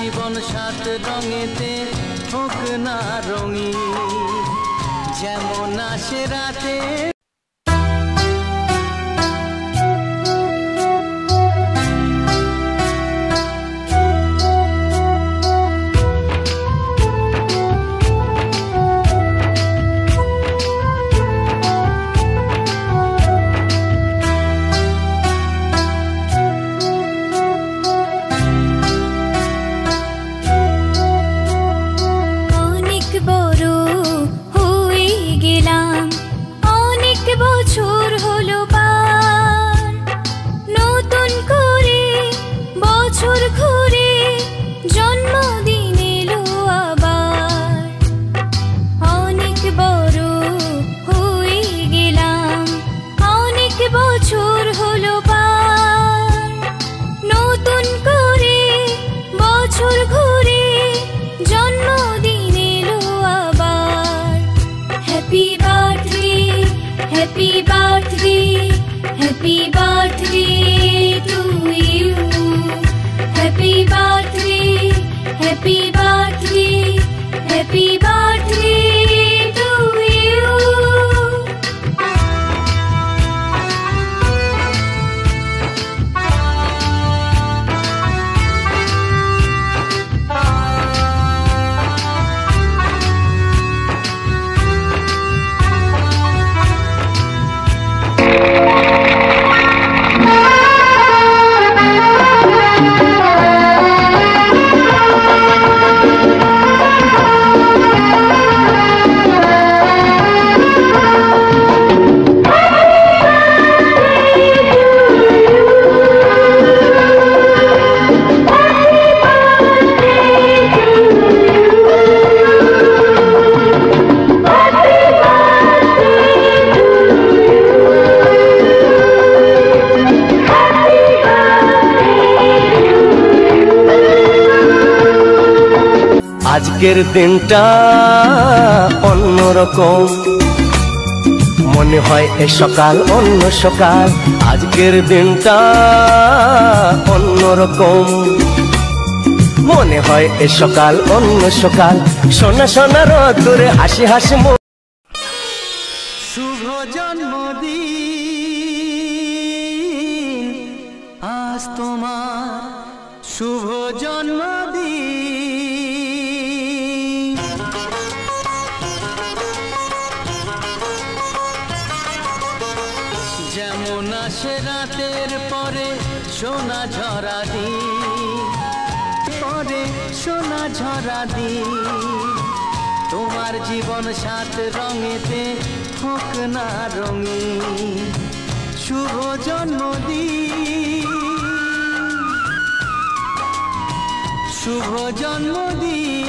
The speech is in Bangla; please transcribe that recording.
জীবন সাত রঙেতে হোক না রঙিন, যেমন আসে রাতে। Happy birthday to you. Happy birthday, happy birthday, happy birthday to you. আজকের দিনটা অন্যরকম, মনে হয় এ সকাল অন্য সকাল। আজকের দিনটা অন্যরকম, মনে হয় এ সকাল অন্য সকাল। সোনা সোনা রোদ্দুরে হাসি হাসি শুভ জন্মদিন, আজ তোমার শুভ জন্মদিন। যেমন আসে রাতের পরে সোনা ঝরা দিন, পরে সোনা ঝরা দিন। তোমার জীবন সাত রঙেতে হোক না রঙিন, শুভ জন্মদিন, শুভ জন্মদিন।